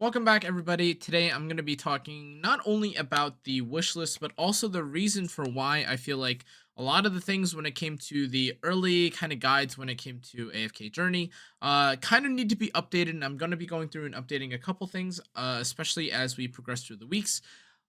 Welcome back, everybody. Today, I'm going to be talking not only about the wish list, but also the reason for why I feel like a lot of the things when it came to the early kind of guides when it came to AFK Journey kind of need to be updated. And I'm going to be going through and updating a couple things, especially as we progress through the weeks.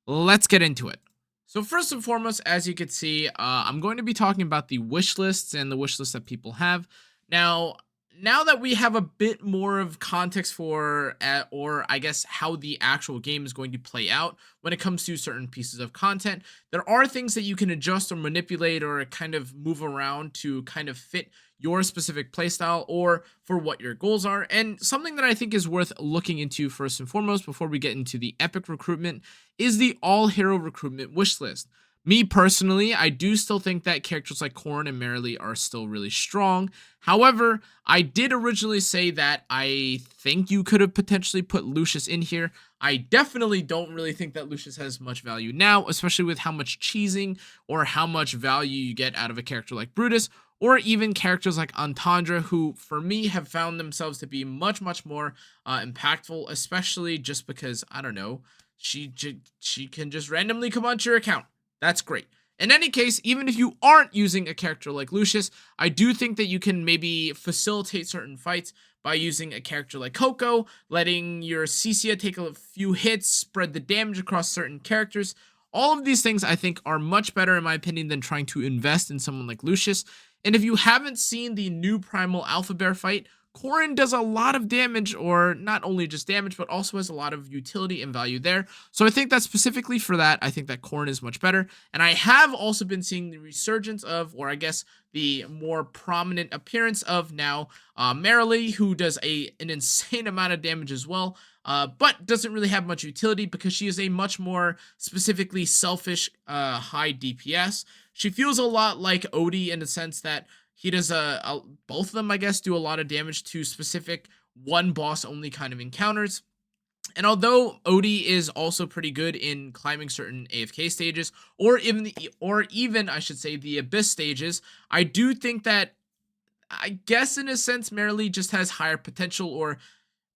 Let's get into it. So first and foremost, as you can see, I'm going to be talking about the wish lists and the wish lists that people have. Now, now that we have a bit more of context for, or I guess how the actual game is going to play out when it comes to certain pieces of content, there are things that you can adjust or manipulate or kind of move around to kind of fit your specific playstyle or for what your goals are. And something that I think is worth looking into first and foremost before we get into the epic recruitment is the all hero recruitment wish list. Me personally, I do still think that characters like Corrin and Merrily are still really strong. However, I did originally say that I think you could have potentially put Lucius in here. I definitely don't really think that Lucius has much value now, especially with how much cheesing or how much value you get out of a character like Brutus, or even characters like Antandra, who for me have found themselves to be much more impactful, especially just because, I don't know, she can just randomly come onto your account. That's great. In any case, even if you aren't using a character like Lucius, I do think that you can maybe facilitate certain fights by using a character like Coco, letting your Ceccia take a few hits, spread the damage across certain characters. All of these things I think are much better in my opinion than trying to invest in someone like Lucius. And if you haven't seen the new Primal Alpha Bear fight, Corrin does a lot of damage, or not only just damage, but also has a lot of utility and value there. So I think that specifically for that, I think that Corrin is much better. And I have also been seeing the resurgence of, or I guess the more prominent appearance of now Merrily, who does an insane amount of damage as well, but doesn't really have much utility because she is a much more specifically selfish high DPS. She feels a lot like Odie in the sense that he does both of them, I guess, do a lot of damage to specific one boss only kind of encounters. And although Odie is also pretty good in climbing certain AFK stages, or even I should say the Abyss stages, I do think that I guess in a sense Merrily just has higher potential, or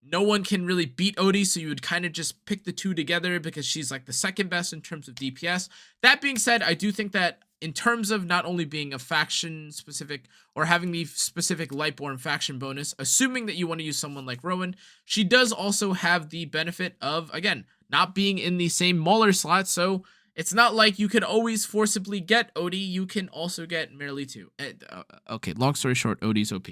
no one can really beat Odie, so you would kind of just pick the two together because she's like the second best in terms of DPS. That being said, I do think that in terms of not only being a faction specific or having the specific Lightborn faction bonus, assuming that you want to use someone like Rowan, she does also have the benefit of, again, not being in the same Mauler slot, so it's not like you could always forcibly get Odie, you can also get Merrily too. Okay, long story short, Odie's OP.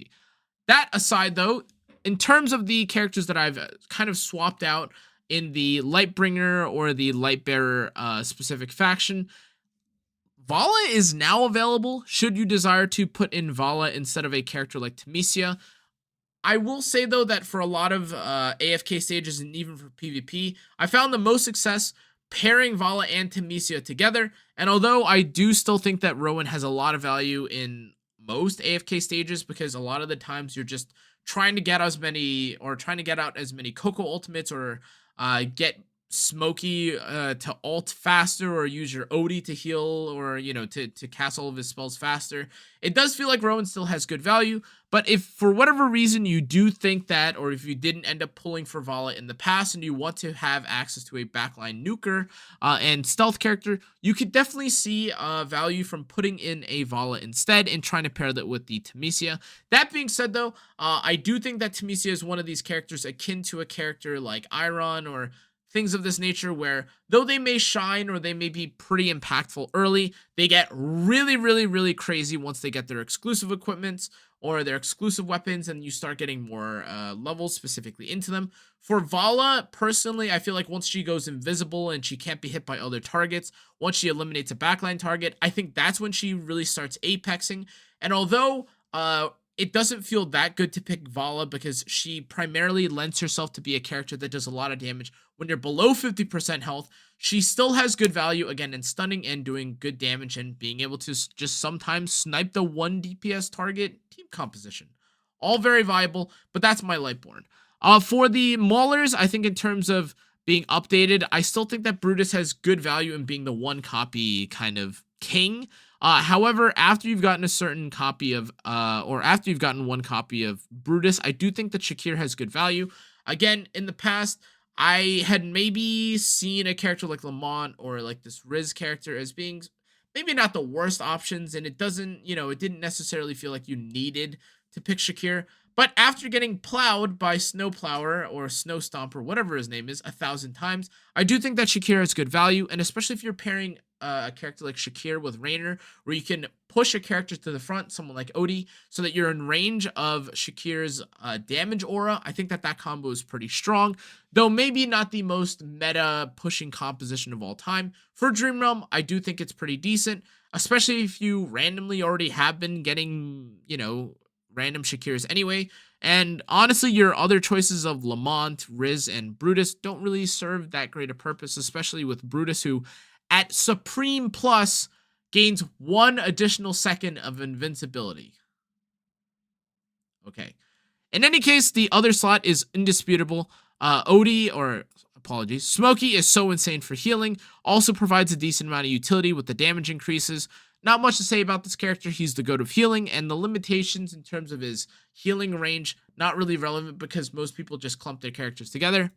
That aside though, in terms of the characters that I've kind of swapped out in the Lightbringer or the Lightbearer specific faction, Vala is now available should you desire to put in Vala instead of a character like Temesia. I will say though that for a lot of AFK stages and even for PvP, I found the most success pairing Vala and Temesia together. And although I do still think that Rowan has a lot of value in most AFK stages, because a lot of the times you're just trying to get out as many Coco ultimates, or get Smokey to ult faster, or use your Odie to heal, or to cast all of his spells faster. It does feel like Rowan still has good value, but if for whatever reason you do think that, or if you didn't end up pulling for Vala in the past and you want to have access to a backline nuker and stealth character, you could definitely see value from putting in a Vala instead and trying to pair that with the Temesia. That being said though, I do think that Temesia is one of these characters akin to a character like Iron or things of this nature, where though they may shine or they may be pretty impactful early, they get really crazy once they get their exclusive equipments or their exclusive weapons, and you start getting more levels specifically into them. For Vala, personally, I feel like once she goes invisible and she can't be hit by other targets, once she eliminates a backline target, I think that's when she really starts apexing. And although it doesn't feel that good to pick Vala because she primarily lends herself to be a character that does a lot of damage when you're below 50% health, she still has good value, again, in stunning and doing good damage and being able to just sometimes snipe the 1 DPS target team composition. All very viable, but that's my Lightborn. For the Maulers, I think in terms of being updated, I still think that Brutus has good value in being the one copy kind of king. However, after you've gotten a certain copy of, or after you've gotten one copy of Brutus, I do think that Shakir has good value. Again, in the past, I had maybe seen a character like Lamont or like this Riz character as being maybe not the worst options, and it doesn't, it didn't necessarily feel like you needed to pick Shakir. But after getting plowed by Snowplower or Snow Stomper, whatever his name is, 1,000 times, I do think that Shakir is good value, and especially if you're pairing a character like Shakir with Raynor, where you can push a character to the front, someone like Odie, so that you're in range of Shakir's damage aura. I think that that combo is pretty strong, though maybe not the most meta pushing composition of all time. For Dream Realm, I do think it's pretty decent, especially if you randomly already have been getting, random Shakirs anyway. And honestly, your other choices of Lamont, Riz, and Brutus don't really serve that great a purpose, especially with Brutus, who at Supreme Plus gains 1 additional second of invincibility. Okay. In any case, the other slot is indisputable. Odie, or apologies, Smokey is so insane for healing, also provides a decent amount of utility with the damage increases. Not much to say about this character. He's the goat of healing, and the limitations in terms of his healing range, not really relevant because most people just clump their characters together.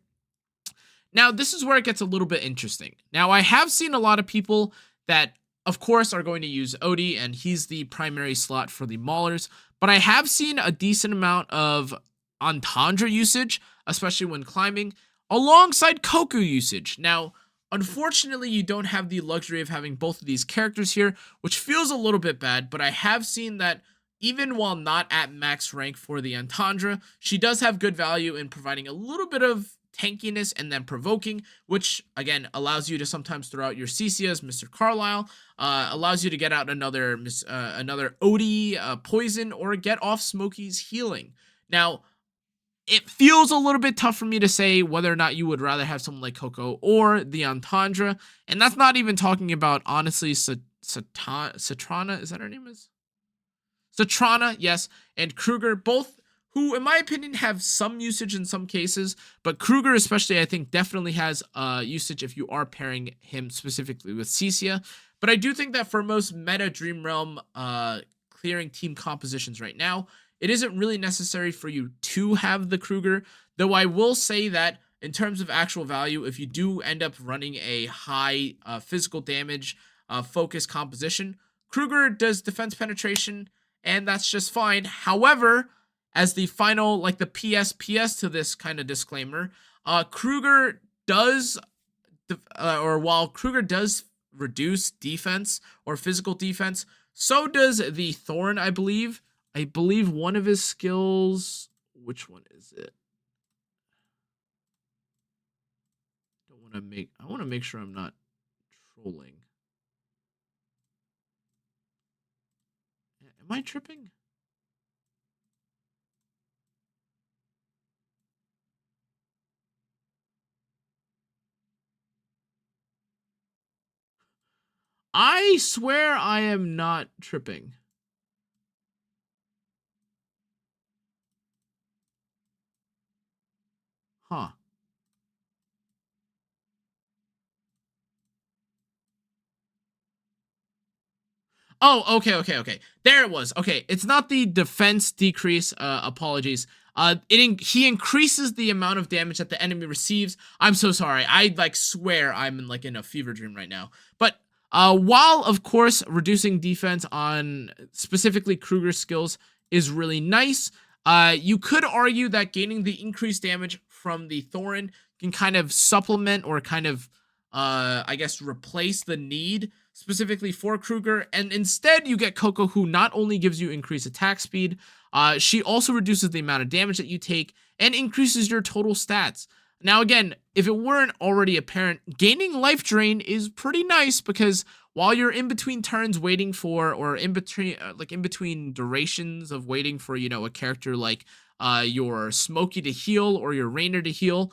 Now, this is where it gets a little bit interesting. Now, I have seen a lot of people that, of course, are going to use Odie, and he's the primary slot for the Maulers, but I have seen a decent amount of Entendre usage, especially when climbing, alongside Coco usage. Now, unfortunately, you don't have the luxury of having both of these characters here, which feels a little bit bad, but I have seen that even while not at max rank for the Entendre, she does have good value in providing a little bit of tankiness and then provoking, which again allows you to sometimes throw out your CCs, Mr. Carlisle, allows you to get out another Odie poison, or get off Smokey's healing. Now, it feels a little bit tough for me to say whether or not you would rather have someone like Coco or the Entendre, and that's not even talking about, honestly, Satrana, is that her name is? Satrana, yes, and Kruger, both who, in my opinion, have some usage in some cases, but Kruger especially, I think, definitely has usage if you are pairing him specifically with Cecia. But I do think that for most meta Dream Realm clearing team compositions right now, it isn't really necessary for you to have the Kruger, though I will say that in terms of actual value, if you do end up running a high physical damage focus composition, Kruger does defense penetration, and that's just fine. However, as the final, like the PS to this kind of disclaimer, Kruger does, while Kruger does reduce defense or physical defense, so does the Thorn, I believe. I believe one of his skills, which one is it? I want to make sure I'm not trolling. Am I tripping? I swear I am not tripping. Huh. Oh, okay. There it was. Okay, it's not the defense decrease. Apologies. He increases the amount of damage that the enemy receives. I'm so sorry. I swear I'm in a fever dream right now. But while of course reducing defense on specifically Kruger's skills is really nice, you could argue that gaining the increased damage from the Thorin can kind of supplement or kind of I guess replace the need specifically for Kruger, and instead you get Coco, who not only gives you increased attack speed, she also reduces the amount of damage that you take and increases your total stats. Now again, if it weren't already apparent, gaining life drain is pretty nice because while you're in between turns waiting for, or in between durations of waiting for, a character like your Smokey to heal or your Raynor to heal,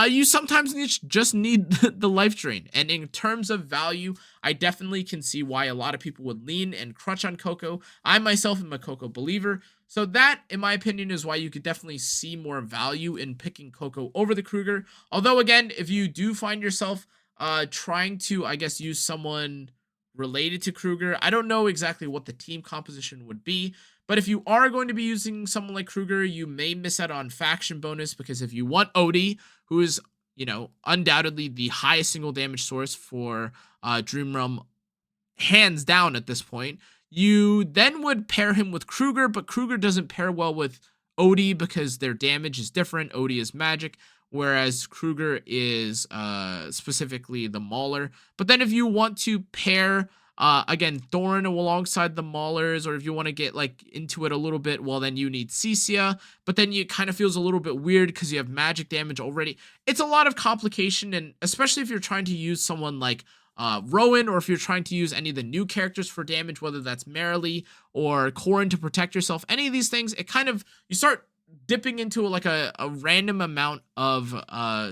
you sometimes just need the life drain. And in terms of value, I definitely can see why a lot of people would lean and crutch on Coco. I myself am a Coco believer. So that, in my opinion, is why you could definitely see more value in picking Coco over the Kruger. Although, again, if you do find yourself trying to, I guess, use someone related to Kruger, I don't know exactly what the team composition would be. But if you are going to be using someone like Kruger, you may miss out on faction bonus, because if you want Odie, who is undoubtedly the highest single damage source for Dream Realm, hands down at this point. You then would pair him with Kruger, but Kruger doesn't pair well with Odie because their damage is different. Odie is magic, whereas Kruger is specifically the Mauler. But then if you want to pair again Thorn alongside the Maulers, or if you want to get like into it a little bit, well then you need Ceccia. But then it kind of feels a little bit weird because you have magic damage already. It's a lot of complication, and especially if you're trying to use someone like Rowan, or if you're trying to use any of the new characters for damage, whether that's Merrily or Corrin to protect yourself, any of these things, it kind of, you start dipping into like a random amount of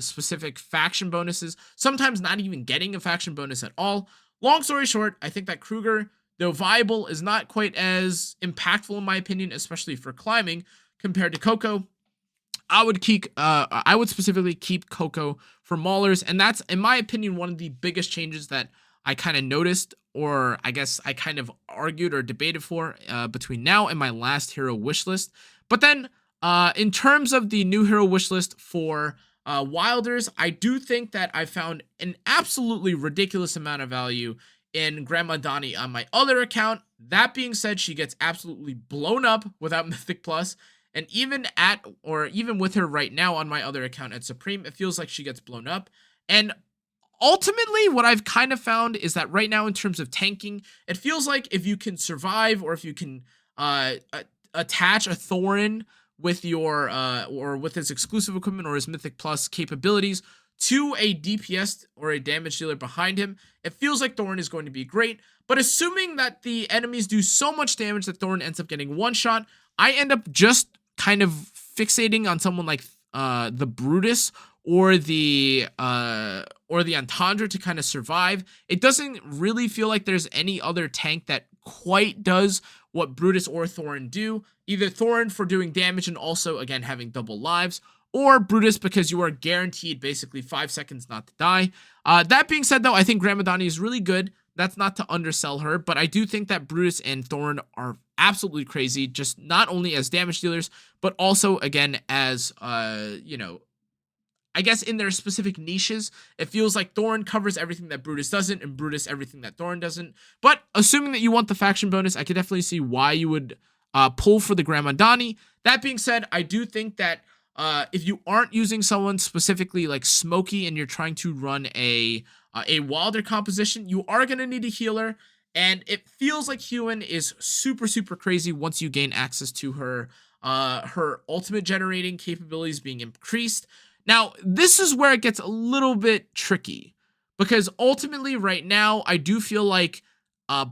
specific faction bonuses, sometimes not even getting a faction bonus at all. Long story short, I think that Kruger, though viable, is not quite as impactful in my opinion, especially for climbing, compared to Coco. I would specifically keep Coco for Maulers, and that's, in my opinion, one of the biggest changes that I kind of noticed, or I guess I kind of argued or debated for between now and my last hero wish list. But then, in terms of the new hero wish list for Wilders, I do think that I found an absolutely ridiculous amount of value in Grandma Donnie on my other account. That being said, she gets absolutely blown up without Mythic Plus. And even with her right now on my other account at Supreme, it feels like she gets blown up. And ultimately, what I've kind of found is that right now, in terms of tanking, it feels like if you can survive, or if you can attach a Thorin with your or with his exclusive equipment or his Mythic Plus capabilities to a DPS or a damage dealer behind him, it feels like Thorin is going to be great. But assuming that the enemies do so much damage that Thorin ends up getting one shot, I end up just kind of fixating on someone like the Brutus or the Entendre to kind of survive. It doesn't really feel like there's any other tank that quite does what Brutus or Thorin do. Either Thorin for doing damage and also, again, having double lives, or Brutus because you are guaranteed basically 5 seconds not to die. That being said, though, I think Grandma Donnie is really good. That's not to undersell her, but I do think that Brutus and Thorin are absolutely crazy, just not only as damage dealers, but also, again, as, I guess in their specific niches. It feels like Thorin covers everything that Brutus doesn't, and Brutus everything that Thorin doesn't. But assuming that you want the faction bonus, I could definitely see why you would pull for the Grandma Donnie. That being said, I do think that if you aren't using someone specifically like Smokey and you're trying to run a Wilder composition, you are going to need a healer. And it feels like Huan is super, super crazy once you gain access to her ultimate generating capabilities being increased. Now, this is where it gets a little bit tricky, because ultimately right now, I do feel like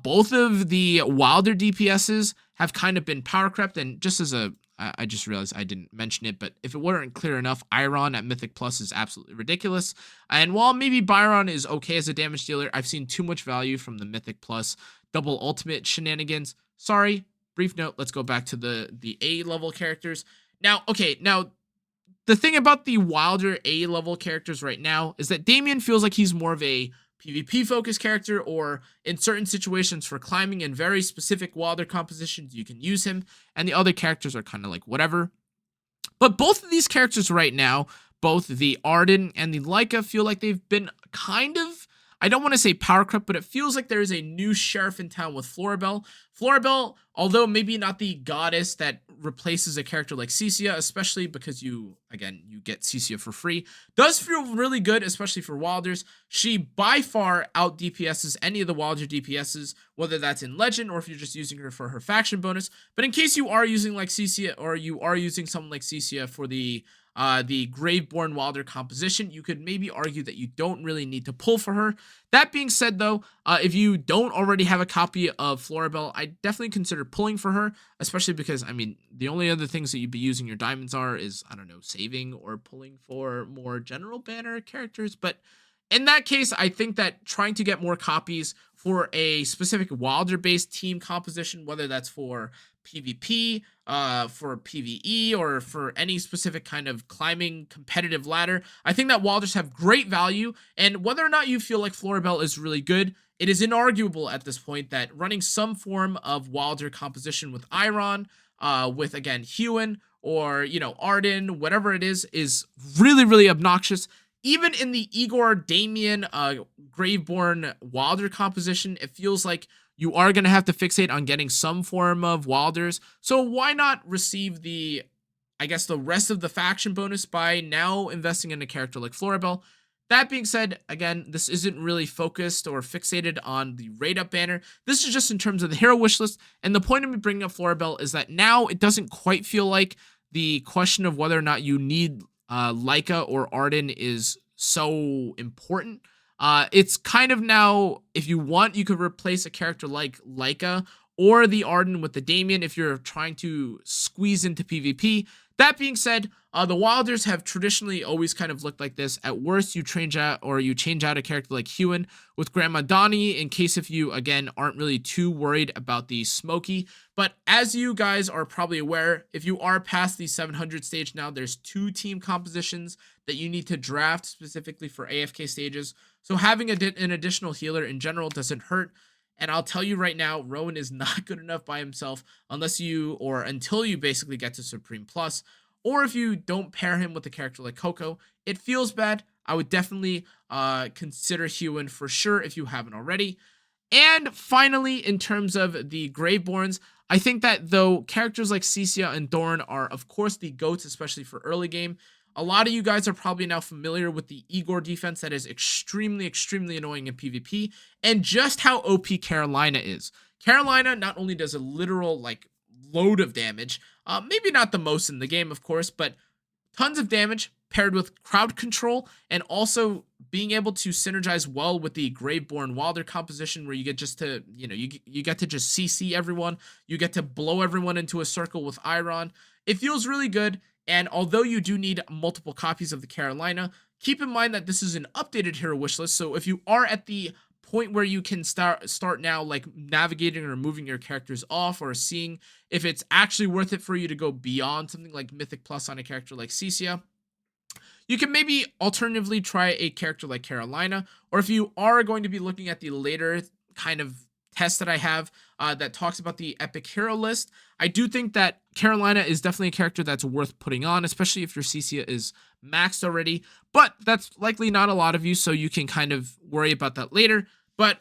both of the Wilder DPSs have kind of been power crept. And just as I just realized I didn't mention it, but if it weren't clear enough, Iron at Mythic Plus is absolutely ridiculous. And while maybe Byron is okay as a damage dealer, I've seen too much value from the Mythic Plus double ultimate shenanigans. Sorry, brief note, let's go back to the A level characters. Now, the thing about the Wilder A level characters right now is that Damien feels like he's more of a PvP focused character, or in certain situations for climbing and very specific Wilder compositions, you can use him, and the other characters are kind of like whatever. But both of these characters right now, both the Arden and the Leica, feel like they've been kind of, I don't want to say power crept, but it feels like there is a new sheriff in town with Floribel. Floribel, although maybe not the goddess that replaces a character like Ceccia, especially because you get Ceccia for free, does feel really good, especially for Wilders. She by far out DPSs any of the Wilder DPSs, whether that's in Legend or if you're just using her for her faction bonus. But in case you are using like Ceccia, or you are using someone like Ceccia for the Graveborn Wilder composition, you could maybe argue that you don't really need to pull for her. That being said, though, if you don't already have a copy of Floribel, I definitely consider pulling for her, especially because, I mean, the only other things that you'd be using your diamonds are is, I don't know, saving or pulling for more general banner characters. But in that case, I think that trying to get more copies for a specific Wilder-based team composition, whether that's for PvP, for PvE, or for any specific kind of climbing competitive ladder, I think that Wilders have great value. And whether or not you feel like Floribel is really good, it is inarguable at this point that running some form of Wilder composition with Iron, with, again, Huan, or, Arden, whatever it is really, really obnoxious. even in the Igor Damien Graveborn Wilder composition, it feels like you are going to have to fixate on getting some form of Wilders. So why not receive the, I guess, the rest of the faction bonus by now investing in a character like Floribel? That being said, again, this isn't really focused or fixated on the rate up banner. This is just in terms of the hero wish list. And the point of me bringing up Floribel is that now it doesn't quite feel like the question of whether or not you need Leica or Arden is so important. It's kind of now, if you want, you could replace a character like Leica or the Arden with the Damien if you're trying to squeeze into PvP. That being said, the Wilders have traditionally always kind of looked like this. At worst, you change out a character like Hewen with Grandma Donnie in case if you, again, aren't really too worried about the smoky. But as you guys are probably aware, if you are past the 700 stage now, there's 2 team compositions that you need to draft specifically for AFK stages. So having an additional healer in general doesn't hurt. And I'll tell you right now, Rowan is not good enough by himself until you basically get to Supreme Plus. Or if you don't pair him with a character like Coco, it feels bad. I would definitely consider Hewen for sure if you haven't already. And finally, in terms of the Graveborns, I think that though characters like Cecia and Doran are, of course, the GOATs, especially for early game, a lot of you guys are probably now familiar with the Igor defense that is extremely, extremely annoying in PvP, and just how OP Carolina is. Carolina not only does a literal, load of damage, maybe not the most in the game, of course, but tons of damage paired with crowd control and also being able to synergize well with the Graveborn Wilder composition where you get just to, you get to just CC everyone. You get to blow everyone into a circle with Iron. It feels really good. And although you do need multiple copies of the Carolina, keep in mind that this is an updated hero wish list. So if you are at the point where you can start now navigating or moving your characters off or seeing if it's actually worth it for you to go beyond something like Mythic Plus on a character like Cecia, you can maybe alternatively try a character like Carolina. Or if you are going to be looking at the later kind of test that I have that talks about the epic hero list, I do think that Carolina is definitely a character that's worth putting on, especially if your Cecia is maxed already. But that's likely not a lot of you, so you can kind of worry about that later. But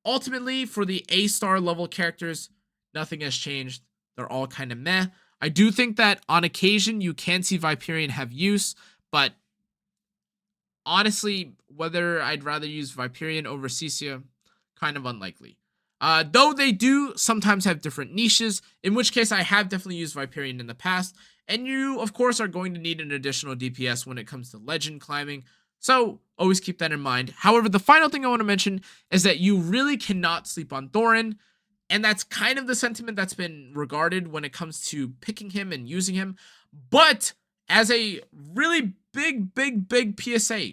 ultimately, for the A-star level characters, nothing has changed. They're all kind of meh. I do think that on occasion you can see Viperion have use, but honestly, whether I'd rather use Viperion over Cecia, kind of unlikely. Though they do sometimes have different niches, in which case I have definitely used Viperion in the past, and you, of course, are going to need an additional DPS when it comes to legend climbing, so always keep that in mind. However, the final thing I want to mention is that you really cannot sleep on Thorin, and that's kind of the sentiment that's been regarded when it comes to picking him and using him, but as a really big PSA,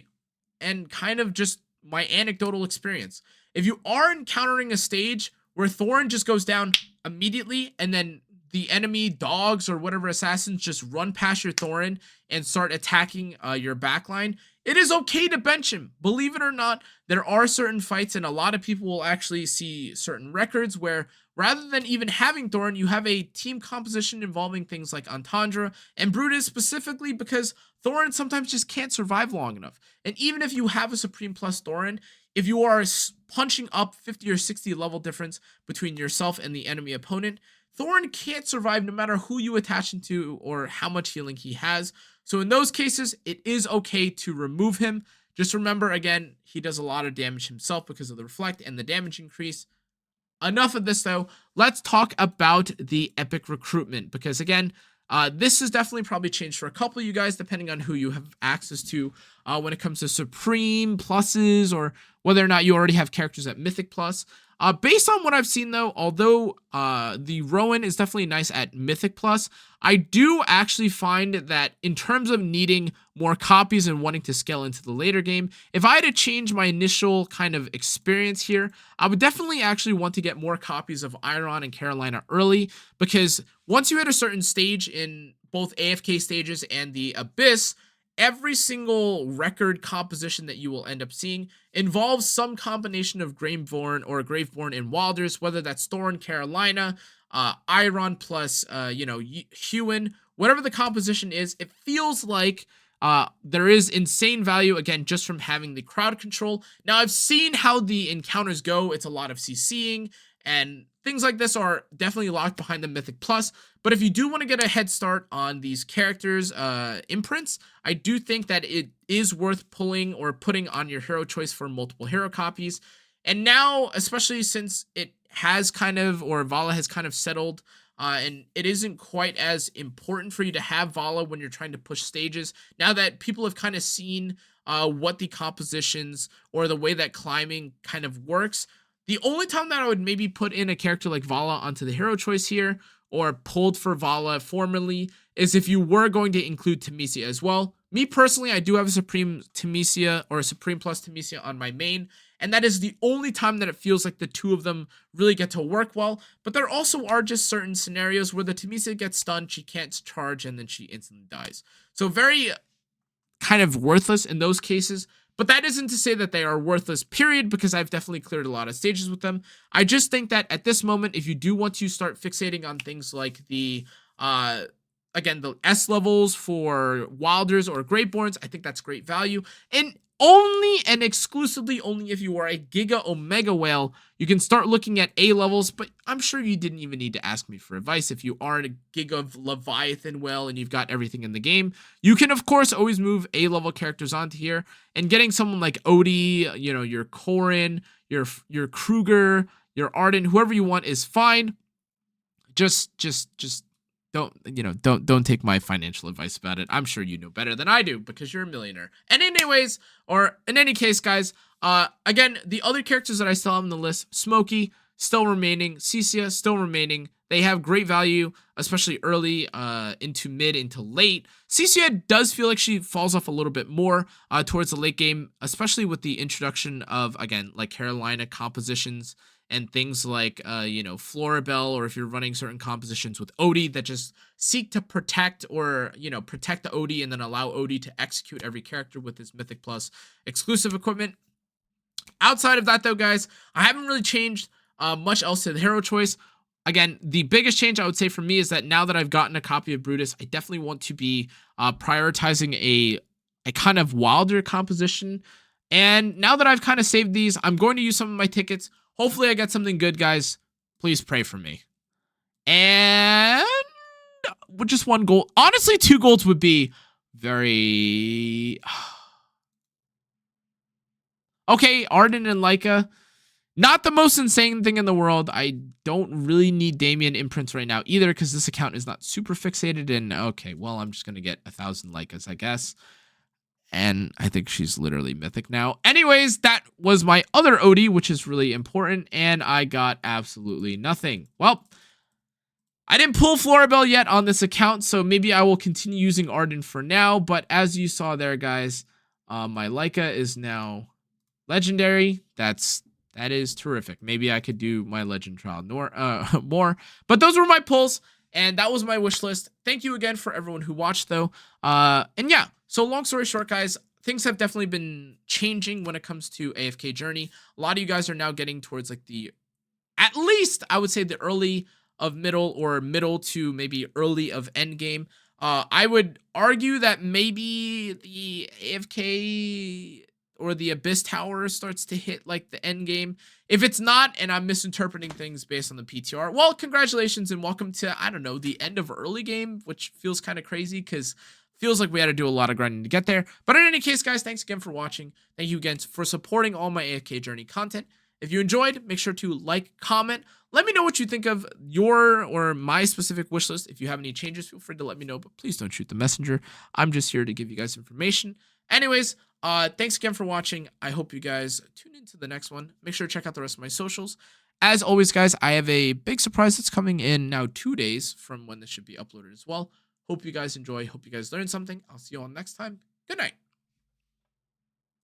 and kind of just my anecdotal experience, if you are encountering a stage where Thorin just goes down immediately and then the enemy dogs or whatever assassins just run past your Thorin and start attacking your backline, it is okay to bench him. Believe it or not, there are certain fights, and a lot of people will actually see certain records where rather than even having Thorin, you have a team composition involving things like Entendre and Brutus, specifically because Thorin sometimes just can't survive long enough. And even if you have a Supreme Plus Thorin, if you are punching up 50 or 60 level difference between yourself and the enemy opponent, Thorin can't survive no matter who you attach him to or how much healing he has. So in those cases, it is okay to remove him. Just remember, again, he does a lot of damage himself because of the reflect and the damage increase. Enough of this, though. Let's talk about the epic recruitment, because again, this has definitely probably changed for a couple of you guys, depending on who you have access to when it comes to Supreme Pluses or whether or not you already have characters at Mythic Plus. Based on what I've seen, though, although the Rowan is definitely nice at Mythic Plus, I do actually find that in terms of needing more copies and wanting to scale into the later game, if I had to change my initial kind of experience here, I would definitely actually want to get more copies of Iron and Carolina early, because once you hit a certain stage in both AFK stages and the Abyss, every single record composition that you will end up seeing involves some combination of Graveborn and Wilders, whether that's Thorin, Carolina, Iron plus, Hewen, whatever the composition is. It feels like There is insane value, again, just from having the crowd control. Now, I've seen how the encounters go. It's a lot of CCing, and things like this are definitely locked behind the Mythic Plus. But if you do want to get a head start on these characters' imprints, I do think that it is worth pulling or putting on your hero choice for multiple hero copies. And now, especially since it has kind of, or Vala has kind of settled, and it isn't quite as important for you to have Vala when you're trying to push stages. Now that people have kind of seen what the compositions or the way that climbing kind of works, the only time that I would maybe put in a character like Vala onto the hero choice here, or pulled for Vala formally, is if you were going to include Temesia as well. Me personally, I do have a Supreme Temesia or a Supreme plus Temesia on my main, and that is the only time that it feels like the two of them really get to work well. But there also are just certain scenarios where the Temesia gets stunned, she can't charge, and then she instantly dies. So very kind of worthless in those cases. But that isn't to say that they are worthless, period, because I've definitely cleared a lot of stages with them. I just think that at this moment, if you do want to start fixating on things like the, again, the S levels for Wilders or Graveborns, I think that's great value. And only and exclusively only if you are a Giga Omega Whale, you can start looking at A levels, but I'm sure you didn't even need to ask me for advice. If you are a Giga Leviathan Whale and you've got everything in the game, you can of course always move A level characters onto here, and getting someone like Odie, you know, your Corrin, your Kruger, your Arden, whoever you want is fine. Just don't take my financial advice about it. I'm sure you know better than I do because you're a millionaire. And anyways, or in any case, guys, again, the other characters that I still have on the list, Smokey, still remaining, Cecia, still remaining. They have great value, especially early, into mid, into late. Cecia does feel like she falls off a little bit more towards the late game, especially with the introduction of, again, like Carolina compositions and things like, Florabelle, or if you're running certain compositions with Odie that just seek to protect or, protect the Odie and then allow Odie to execute every character with his Mythic Plus exclusive equipment. Outside of that, though, guys, I haven't really changed much else to the hero choice. Again, the biggest change I would say for me is that now that I've gotten a copy of Brutus, I definitely want to be prioritizing a kind of wilder composition. And now that I've kind of saved these, I'm going to use some of my tickets. Hopefully I get something good, guys. Please pray for me. And with just one gold, honestly, 2 golds would be very... Okay, Arden and Leica. Not the most insane thing in the world. I don't really need Damien imprints right now either because this account is not super fixated. And okay, well, I'm just going to get 1,000 Leicas, I guess. And I think she's literally mythic now. Anyways, that was my other Odie, which is really important. And I got absolutely nothing. Well, I didn't pull Florabelle yet on this account, so maybe I will continue using Arden for now. But as you saw there, guys, my Leica is now legendary. That is terrific. Maybe I could do my legend trial more. But those were my pulls, and that was my wish list. Thank you again for everyone who watched, though. And yeah, so long story short, guys, things have definitely been changing when it comes to AFK Journey. A lot of you guys are now getting towards like at least I would say the early of middle, or middle to maybe early of end game. I would argue that maybe the AFK or the Abyss Tower starts to hit like the end game. If it's not, and I'm misinterpreting things based on the PTR, well, congratulations and welcome to, I don't know, the end of early game, which feels kind of crazy because feels like we had to do a lot of grinding to get there. But in any case, guys, thanks again for watching. Thank you again for supporting all my AFK Journey content. If you enjoyed, make sure to like, comment. Let me know what you think of your or my specific wish list. If you have any changes, feel free to let me know, but please don't shoot the messenger. I'm just here to give you guys information. Anyways, thanks again for watching. I hope you guys tune into the next one. Make sure to check out the rest of my socials. As always, guys, I have a big surprise that's coming in now 2 days from when this should be uploaded as well. Hope you guys enjoy. Hope you guys learned something. I'll see you all next time. Good night.